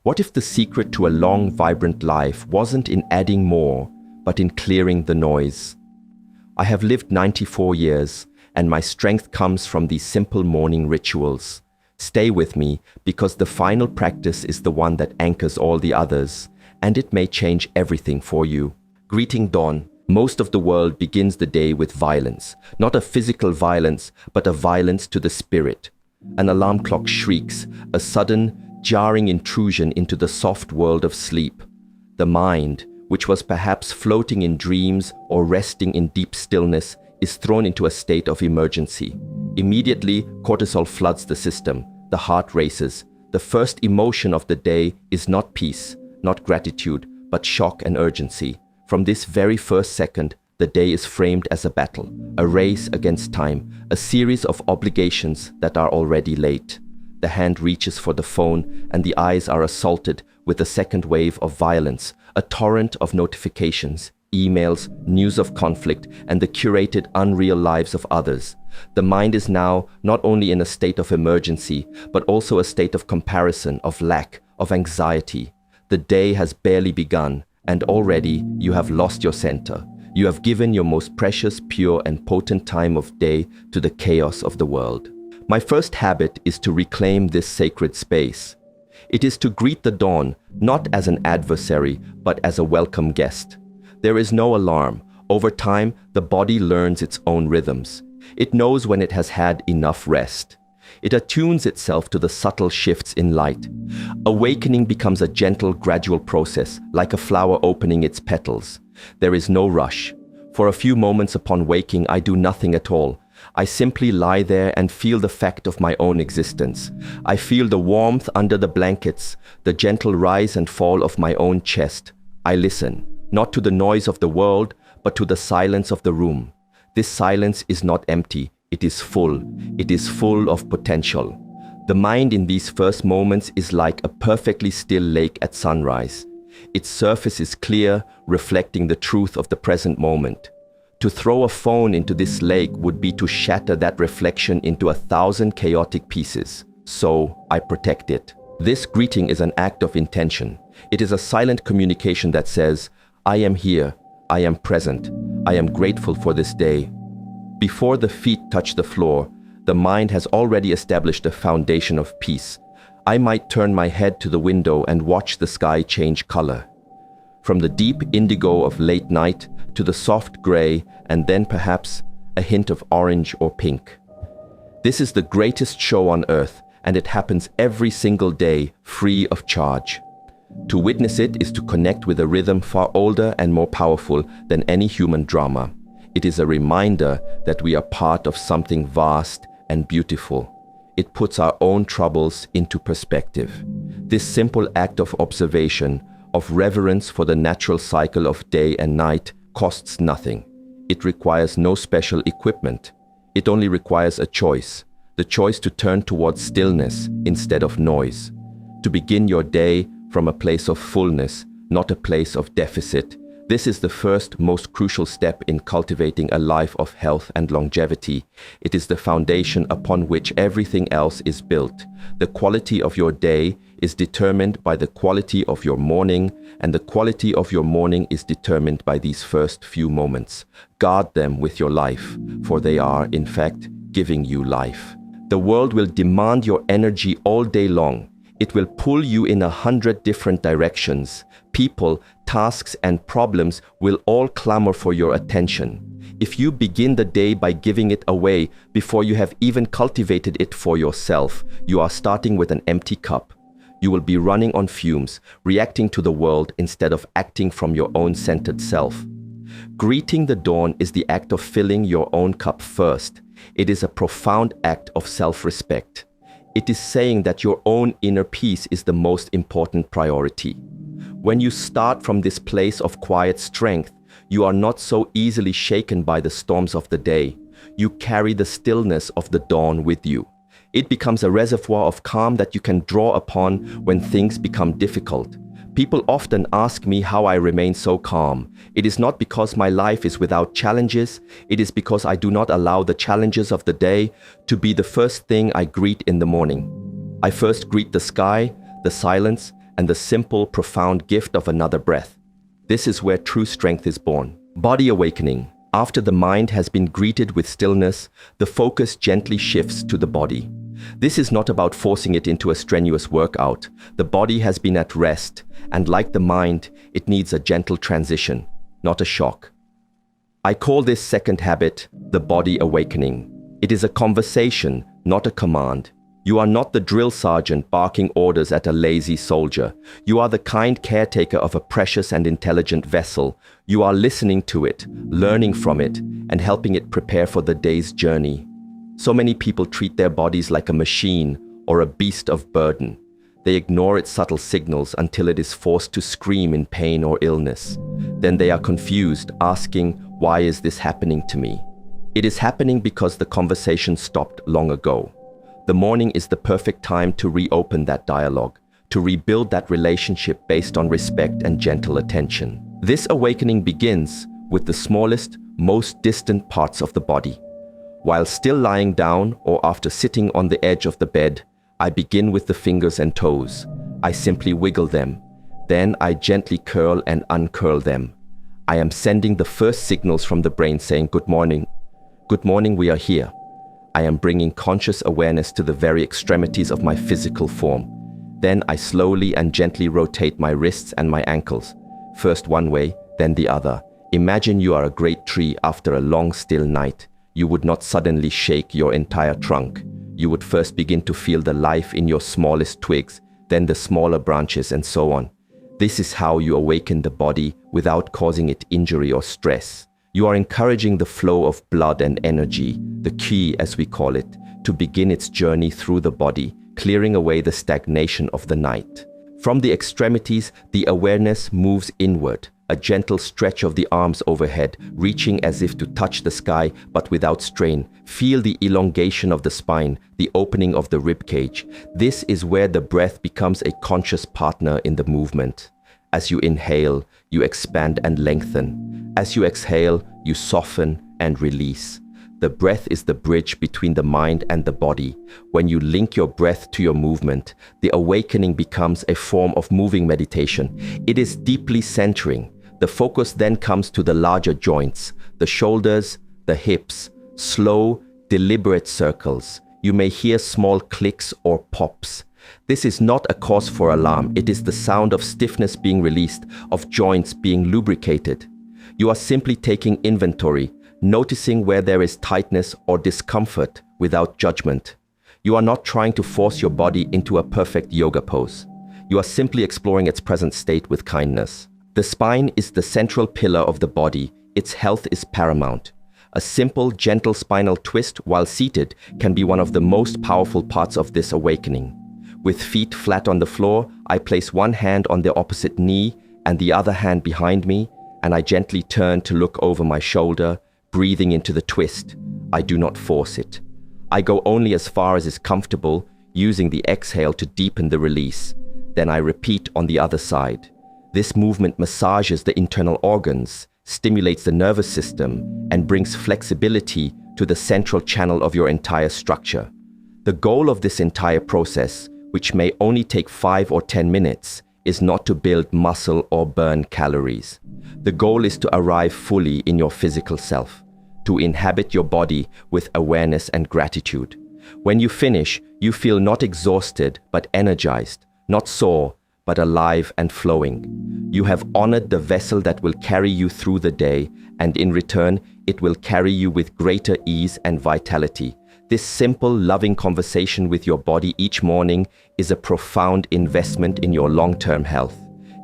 What if the secret to a long, vibrant life wasn't in adding more, but in clearing the noise? I have lived 94 years, and my strength comes from these simple morning rituals. Stay with me, because the final practice is the one that anchors all the others, and it may change everything for you. Greeting dawn. Most of the world begins the day with violence. Not a physical violence, but a violence to the spirit. An alarm clock shrieks, a sudden, jarring intrusion into the soft world of sleep. The mind, which was perhaps floating in dreams or resting in deep stillness, is thrown into a state of emergency. Immediately, cortisol floods the system. The heart races. The first emotion of the day is not peace, not gratitude, but shock and urgency. From this very first second, the day is framed as a battle, a race against time, a series of obligations that are already late. The hand reaches for the phone, and the eyes are assaulted with a second wave of violence, a torrent of notifications, emails, news of conflict, and the curated, unreal lives of others. The mind is now not only in a state of emergency, but also a state of comparison, of lack, of anxiety. The day has barely begun, and already you have lost your center. You have given your most precious, pure, and potent time of day to the chaos of the world. My first habit is to reclaim this sacred space. It is to greet the dawn, not as an adversary, but as a welcome guest. There is no alarm. Over time, the body learns its own rhythms. It knows when it has had enough rest. It attunes itself to the subtle shifts in light. Awakening becomes a gentle, gradual process, like a flower opening its petals. There is no rush. For a few moments upon waking, I do nothing at all. I simply lie there and feel the fact of my own existence. I feel the warmth under the blankets, the gentle rise and fall of my own chest. I listen, not to the noise of the world, but to the silence of the room. This silence is not empty, it is full. It is full of potential. The mind in these first moments is like a perfectly still lake at sunrise. Its surface is clear, reflecting the truth of the present moment. To throw a phone into this lake would be to shatter that reflection into 1,000 chaotic pieces. So, I protect it. This greeting is an act of intention. It is a silent communication that says, I am here, I am present, I am grateful for this day. Before the feet touch the floor, the mind has already established a foundation of peace. I might turn my head to the window and watch the sky change color. From the deep indigo of late night to the soft gray, and then perhaps a hint of orange or pink. This is the greatest show on earth, and it happens every single day, free of charge. To witness it is to connect with a rhythm far older and more powerful than any human drama. It is a reminder that we are part of something vast and beautiful. It puts our own troubles into perspective. This simple act of observation, of reverence for the natural cycle of day and night, costs nothing. It requires no special equipment. It only requires a choice, the choice to turn towards stillness instead of noise, to begin your day from a place of fullness, not a place of deficit. This is the first, most crucial step in cultivating a life of health and longevity. It is the foundation upon which everything else is built. The quality of your day is determined by the quality of your morning, and the quality of your morning is determined by these first few moments. Guard them with your life, for they are, in fact, giving you life. The world will demand your energy all day long. It will pull you in 100 different directions. People, tasks, and problems will all clamor for your attention. If you begin the day by giving it away before you have even cultivated it for yourself, you are starting with an empty cup. You will be running on fumes, reacting to the world instead of acting from your own centered self. Greeting the dawn is the act of filling your own cup first. It is a profound act of self-respect. It is saying that your own inner peace is the most important priority. When you start from this place of quiet strength, you are not so easily shaken by the storms of the day. You carry the stillness of the dawn with you. It becomes a reservoir of calm that you can draw upon when things become difficult. People often ask me how I remain so calm. It is not because my life is without challenges. It is because I do not allow the challenges of the day to be the first thing I greet in the morning. I first greet the sky, the silence, and the simple, profound gift of another breath. This is where true strength is born. Body awakening. After the mind has been greeted with stillness, the focus gently shifts to the body. This is not about forcing it into a strenuous workout. The body has been at rest, and like the mind, it needs a gentle transition, not a shock. I call this second habit the body awakening. It is a conversation, not a command. You are not the drill sergeant barking orders at a lazy soldier. You are the kind caretaker of a precious and intelligent vessel. You are listening to it, learning from it, and helping it prepare for the day's journey. So many people treat their bodies like a machine or a beast of burden. They ignore its subtle signals until it is forced to scream in pain or illness. Then they are confused, asking, "Why is this happening to me?" It is happening because the conversation stopped long ago. The morning is the perfect time to reopen that dialogue, to rebuild that relationship based on respect and gentle attention. This awakening begins with the smallest, most distant parts of the body. While still lying down or after sitting on the edge of the bed, I begin with the fingers and toes. I simply wiggle them. Then I gently curl and uncurl them. I am sending the first signals from the brain saying, "Good morning. Good morning, we are here." I am bringing conscious awareness to the very extremities of my physical form. Then I slowly and gently rotate my wrists and my ankles, first one way, then the other. Imagine you are a great tree after a long, still night. You would not suddenly shake your entire trunk. You would first begin to feel the life in your smallest twigs, then the smaller branches, and so on. This is how you awaken the body without causing it injury or stress. You are encouraging the flow of blood and energy, the Qi as we call it, to begin its journey through the body, clearing away the stagnation of the night. From the extremities, the awareness moves inward, a gentle stretch of the arms overhead, reaching as if to touch the sky, but without strain. Feel the elongation of the spine, the opening of the rib cage. This is where the breath becomes a conscious partner in the movement. As you inhale, you expand and lengthen. As you exhale, you soften and release. The breath is the bridge between the mind and the body. When you link your breath to your movement, the awakening becomes a form of moving meditation. It is deeply centering. The focus then comes to the larger joints, the shoulders, the hips, slow, deliberate circles. You may hear small clicks or pops. This is not a cause for alarm. It is the sound of stiffness being released, of joints being lubricated. You are simply taking inventory, noticing where there is tightness or discomfort without judgment. You are not trying to force your body into a perfect yoga pose. You are simply exploring its present state with kindness. The spine is the central pillar of the body. Its health is paramount. A simple, gentle spinal twist while seated can be one of the most powerful parts of this awakening. With feet flat on the floor, I place one hand on the opposite knee and the other hand behind me, and I gently turn to look over my shoulder, breathing into the twist. I do not force it. I go only as far as is comfortable, using the exhale to deepen the release. Then I repeat on the other side. This movement massages the internal organs, stimulates the nervous system, and brings flexibility to the central channel of your entire structure. The goal of this entire process, which may only take 5 or 10 minutes, is not to build muscle or burn calories. The goal is to arrive fully in your physical self, to inhabit your body with awareness and gratitude. When you finish, you feel not exhausted but energized, not sore but alive and flowing. You have honored the vessel that will carry you through the day, and in return, it will carry you with greater ease and vitality. This simple, loving conversation with your body each morning is a profound investment in your long-term health.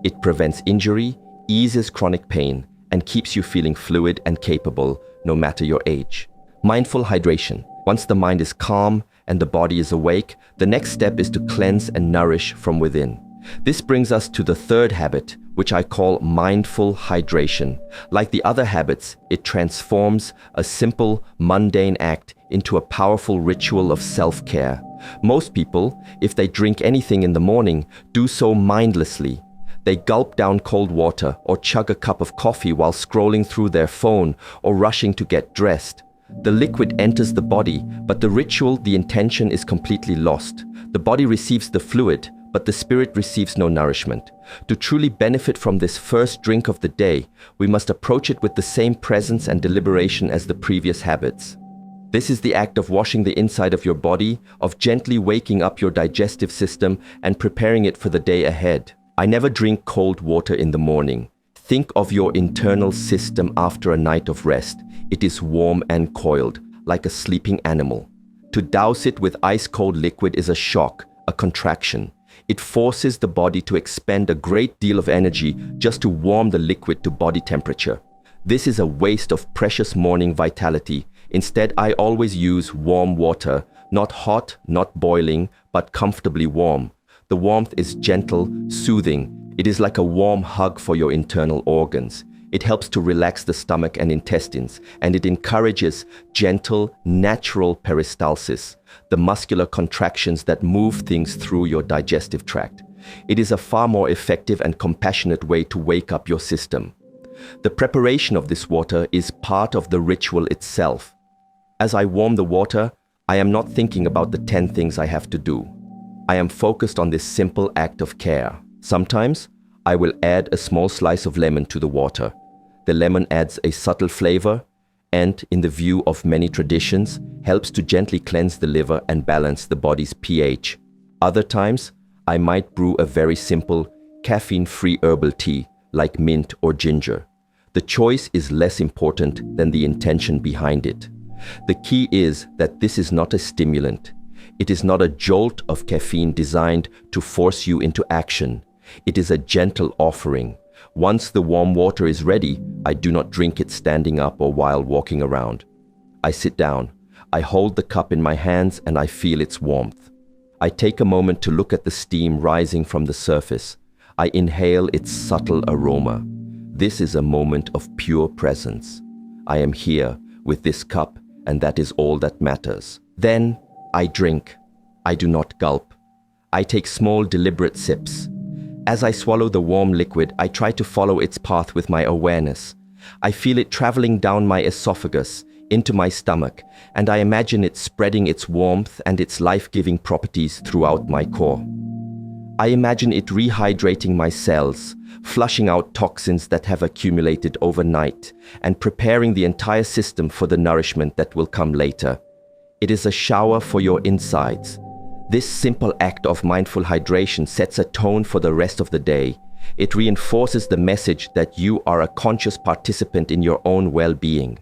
It prevents injury, eases chronic pain, and keeps you feeling fluid and capable, no matter your age. Mindful hydration. Once the mind is calm and the body is awake, the next step is to cleanse and nourish from within. This brings us to the third habit, which I call mindful hydration. Like the other habits, it transforms a simple, mundane act into a powerful ritual of self-care. Most people, if they drink anything in the morning, do so mindlessly. They gulp down cold water or chug a cup of coffee while scrolling through their phone or rushing to get dressed. The liquid enters the body, but the ritual, the intention is completely lost. The body receives the fluid, but the spirit receives no nourishment. To truly benefit from this first drink of the day, we must approach it with the same presence and deliberation as the previous habits. This is the act of washing the inside of your body, of gently waking up your digestive system and preparing it for the day ahead. I never drink cold water in the morning. Think of your internal system after a night of rest. It is warm and coiled, like a sleeping animal. To douse it with ice-cold liquid is a shock, a contraction. It forces the body to expend a great deal of energy just to warm the liquid to body temperature. This is a waste of precious morning vitality. Instead, I always use warm water, not hot, not boiling, but comfortably warm. The warmth is gentle, soothing. It is like a warm hug for your internal organs. It helps to relax the stomach and intestines, and it encourages gentle, natural peristalsis, the muscular contractions that move things through your digestive tract. It is a far more effective and compassionate way to wake up your system. The preparation of this water is part of the ritual itself. As I warm the water, I am not thinking about the 10 things I have to do. I am focused on this simple act of care. Sometimes, I will add a small slice of lemon to the water. The lemon adds a subtle flavor and, in the view of many traditions, helps to gently cleanse the liver and balance the body's pH. Other times, I might brew a very simple, caffeine-free herbal tea, like mint or ginger. The choice is less important than the intention behind it. The key is that this is not a stimulant. It is not a jolt of caffeine designed to force you into action. It is a gentle offering. Once the warm water is ready, I do not drink it standing up or while walking around. I sit down. I hold the cup in my hands and I feel its warmth. I take a moment to look at the steam rising from the surface. I inhale its subtle aroma. This is a moment of pure presence. I am here with this cup, and that is all that matters. Then I drink. I do not gulp. I take small, deliberate sips. As I swallow the warm liquid, I try to follow its path with my awareness. I feel it traveling down my esophagus, into my stomach, and I imagine it spreading its warmth and its life-giving properties throughout my core. I imagine it rehydrating my cells, flushing out toxins that have accumulated overnight, and preparing the entire system for the nourishment that will come later. It is a shower for your insides. This simple act of mindful hydration sets a tone for the rest of the day. It reinforces the message that you are a conscious participant in your own well-being.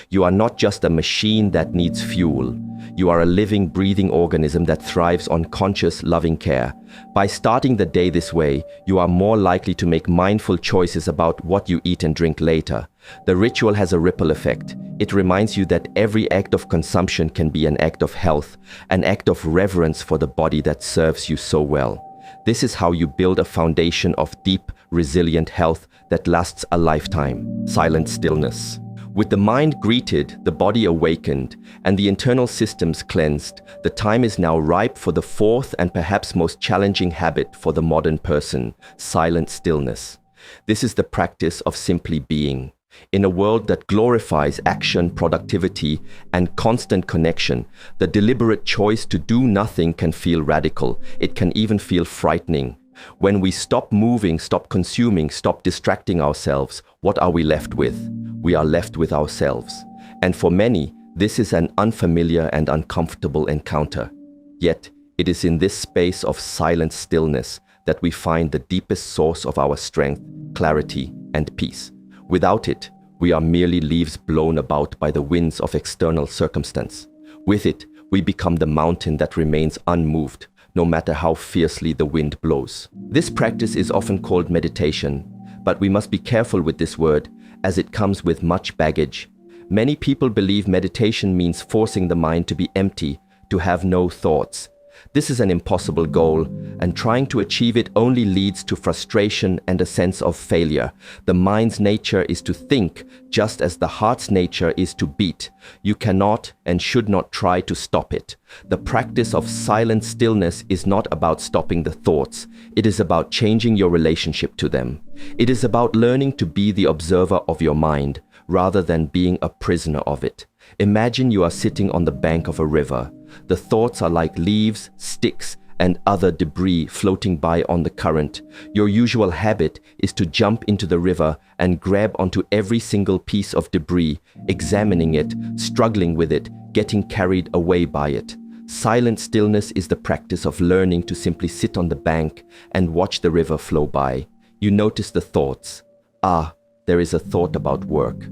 You are not just a machine that needs fuel. You are a living, breathing organism that thrives on conscious, loving care. By starting the day this way, you are more likely to make mindful choices about what you eat and drink later. The ritual has a ripple effect. It reminds you that every act of consumption can be an act of health, an act of reverence for the body that serves you so well. This is how you build a foundation of deep, resilient health that lasts a lifetime. Silent stillness. With the mind greeted, the body awakened, and the internal systems cleansed, the time is now ripe for the fourth and perhaps most challenging habit for the modern person: silent stillness. This is the practice of simply being. In a world that glorifies action, productivity, and constant connection, the deliberate choice to do nothing can feel radical. It can even feel frightening. When we stop moving, stop consuming, stop distracting ourselves, what are we left with? We are left with ourselves. And for many, this is an unfamiliar and uncomfortable encounter. Yet, it is in this space of silent stillness that we find the deepest source of our strength, clarity, and peace. Without it, we are merely leaves blown about by the winds of external circumstance. With it, we become the mountain that remains unmoved, no matter how fiercely the wind blows. This practice is often called meditation, but we must be careful with this word, as it comes with much baggage. Many people believe meditation means forcing the mind to be empty, to have no thoughts. This is an impossible goal, and trying to achieve it only leads to frustration and a sense of failure. The mind's nature is to think, just as the heart's nature is to beat. You cannot and should not try to stop it. The practice of silent stillness is not about stopping the thoughts. It is about changing your relationship to them. It is about learning to be the observer of your mind, rather than being a prisoner of it. Imagine you are sitting on the bank of a river. The thoughts are like leaves, sticks, and other debris floating by on the current, your usual habit is to jump into the river and grab onto every single piece of debris, examining it, struggling with it, getting carried away by it. Silent stillness is the practice of learning to simply sit on the bank and watch the river flow by. You notice the thoughts. Ah, there is a thought about work.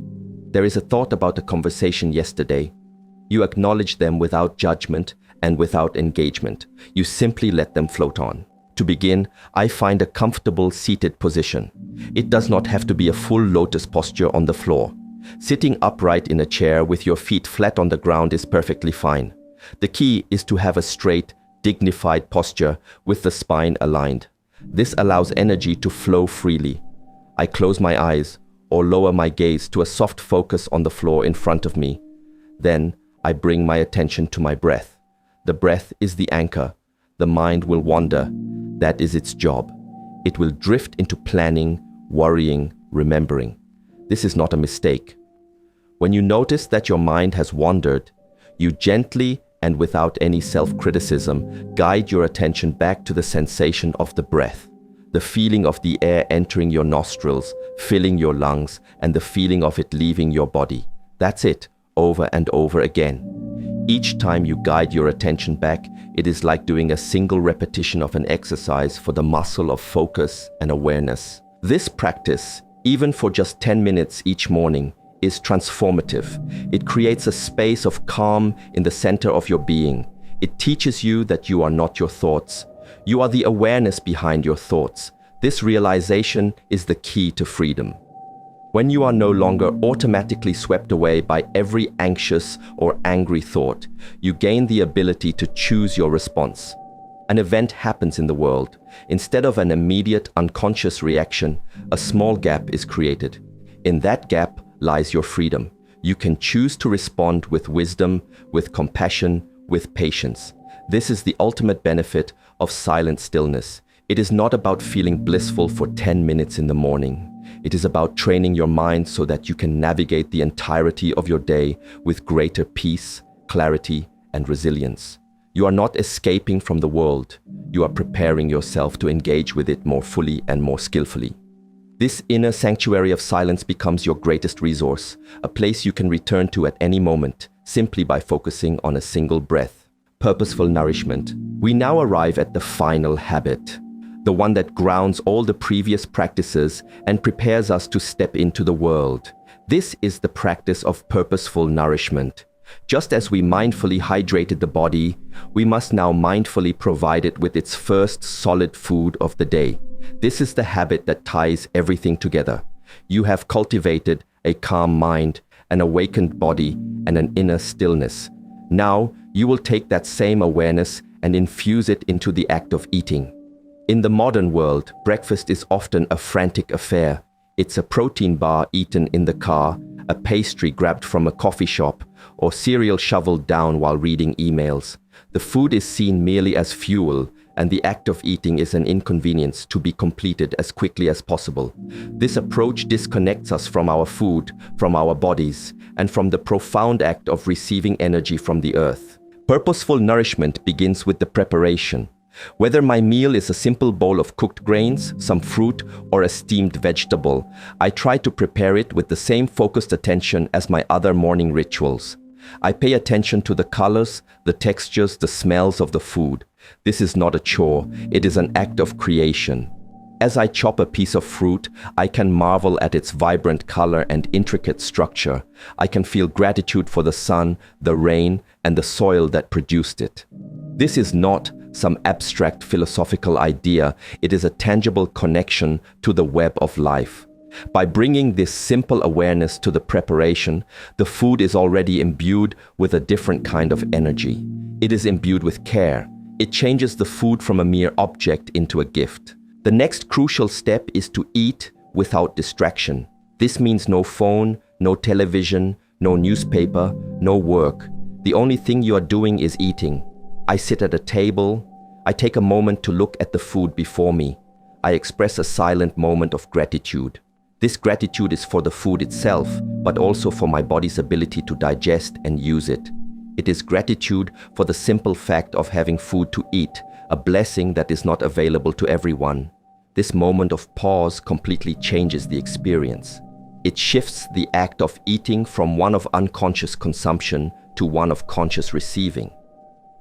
There is a thought about a conversation yesterday. You acknowledge them without judgment and without engagement. You simply let them float on. To begin, I find a comfortable seated position. It does not have to be a full lotus posture on the floor. Sitting upright in a chair with your feet flat on the ground is perfectly fine. The key is to have a straight, dignified posture with the spine aligned. This allows energy to flow freely. I close my eyes or lower my gaze to a soft focus on the floor in front of me. Then I bring my attention to my breath. The breath is the anchor. The mind will wander. That is its job. It will drift into planning, worrying, remembering. This is not a mistake. When you notice that your mind has wandered, you gently and without any self-criticism guide your attention back to the sensation of the breath, the feeling of the air entering your nostrils, filling your lungs, and the feeling of it leaving your body. That's it, over and over again. Each time you guide your attention back, it is like doing a single repetition of an exercise for the muscle of focus and awareness. This practice, even for just 10 minutes each morning, is transformative. It creates a space of calm in the center of your being. It teaches you that you are not your thoughts. You are the awareness behind your thoughts. This realization is the key to freedom. When you are no longer automatically swept away by every anxious or angry thought, you gain the ability to choose your response. An event happens in the world. Instead of an immediate unconscious reaction, a small gap is created. In that gap lies your freedom. You can choose to respond with wisdom, with compassion, with patience. This is the ultimate benefit of silent stillness. It is not about feeling blissful for 10 minutes in the morning. It is about training your mind so that you can navigate the entirety of your day with greater peace, clarity, and resilience. You are not escaping from the world. You are preparing yourself to engage with it more fully and more skillfully. This inner sanctuary of silence becomes your greatest resource, a place you can return to at any moment, simply by focusing on a single breath. Purposeful nourishment. We now arrive at the final habit, the one that grounds all the previous practices and prepares us to step into the world. This is the practice of purposeful nourishment. Just as we mindfully hydrated the body, we must now mindfully provide it with its first solid food of the day. This is the habit that ties everything together. You have cultivated a calm mind, an awakened body, and an inner stillness. Now, you will take that same awareness and infuse it into the act of eating. In the modern world, breakfast is often a frantic affair. It's a protein bar eaten in the car, a pastry grabbed from a coffee shop, or cereal shoveled down while reading emails. The food is seen merely as fuel, and the act of eating is an inconvenience to be completed as quickly as possible. This approach disconnects us from our food, from our bodies, and from the profound act of receiving energy from the earth. Purposeful nourishment begins with the preparation. Whether my meal is a simple bowl of cooked grains, some fruit, or a steamed vegetable, I try to prepare it with the same focused attention as my other morning rituals. I pay attention to the colors, the textures, the smells of the food. This is not a chore, it is an act of creation. As I chop a piece of fruit, I can marvel at its vibrant color and intricate structure. I can feel gratitude for the sun, the rain, and the soil that produced it. This is not some abstract philosophical idea, it is a tangible connection to the web of life. By bringing this simple awareness to the preparation, the food is already imbued with a different kind of energy. It is imbued with care. It changes the food from a mere object into a gift. The next crucial step is to eat without distraction. This means no phone, no television, no newspaper, no work. The only thing you are doing is eating. I sit at a table. I take a moment to look at the food before me. I express a silent moment of gratitude. This gratitude is for the food itself, but also for my body's ability to digest and use it. It is gratitude for the simple fact of having food to eat, a blessing that is not available to everyone. This moment of pause completely changes the experience. It shifts the act of eating from one of unconscious consumption to one of conscious receiving.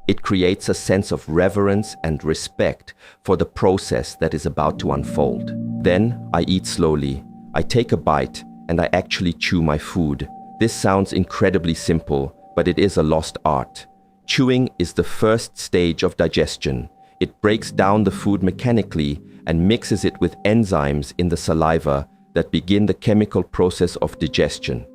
It creates a sense of reverence and respect for the process that is about to unfold. Then I eat slowly. I take a bite and I actually chew my food. This sounds incredibly simple, but it is a lost art. Chewing is the first stage of digestion. It breaks down the food mechanically and mixes it with enzymes in the saliva that begin the chemical process of digestion.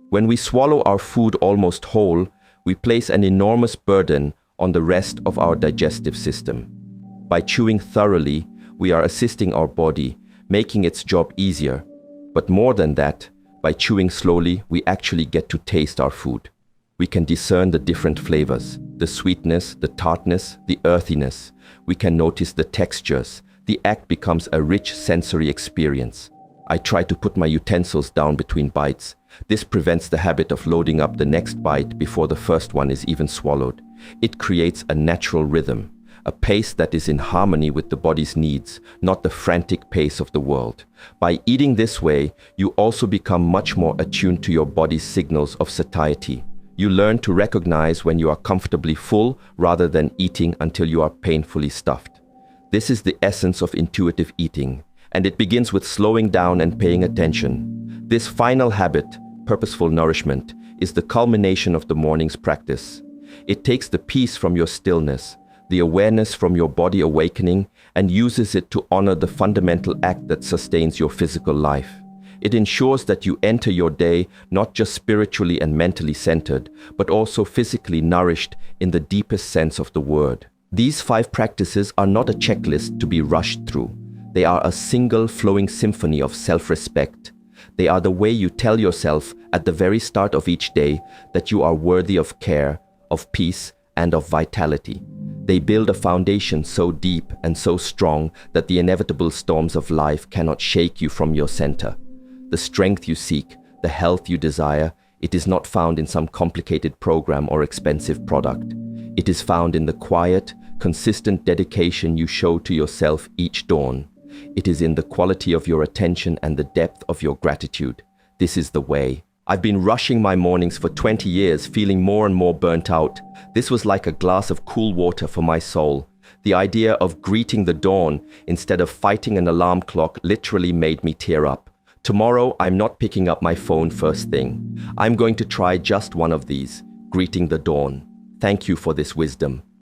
When we swallow our food almost whole, we place an enormous burden on the rest of our digestive system. By chewing thoroughly, we are assisting our body, making its job easier. But more than that, by chewing slowly, we actually get to taste our food. We can discern the different flavors, the sweetness, the tartness, the earthiness. We can notice the textures. The act becomes a rich sensory experience. I try to put my utensils down between bites. This prevents the habit of loading up the next bite before the first one is even swallowed. It creates a natural rhythm, a pace that is in harmony with the body's needs, not the frantic pace of the world. By eating this way, you also become much more attuned to your body's signals of satiety. You learn to recognize when you are comfortably full rather than eating until you are painfully stuffed. This is the essence of intuitive eating, and it begins with slowing down and paying attention. This final habit, purposeful nourishment, is the culmination of the morning's practice. It takes the peace from your stillness, the awareness from your body awakening, and uses it to honor the fundamental act that sustains your physical life. It ensures that you enter your day not just spiritually and mentally centered, but also physically nourished in the deepest sense of the word. These 5 practices are not a checklist to be rushed through. They are a single flowing symphony of self-respect. They are the way you tell yourself at the very start of each day that you are worthy of care, of peace, and of vitality. They build a foundation so deep and so strong that the inevitable storms of life cannot shake you from your center. The strength you seek, the health you desire, it is not found in some complicated program or expensive product. It is found in the quiet, consistent dedication you show to yourself each dawn. It is in the quality of your attention and the depth of your gratitude. This is the way. I've been rushing my mornings for 20 years, feeling more and more burnt out. This was like a glass of cool water for my soul. The idea of greeting the dawn instead of fighting an alarm clock literally made me tear up. Tomorrow, I'm not picking up my phone first thing. I'm going to try just one of these, greeting the dawn. Thank you for this wisdom.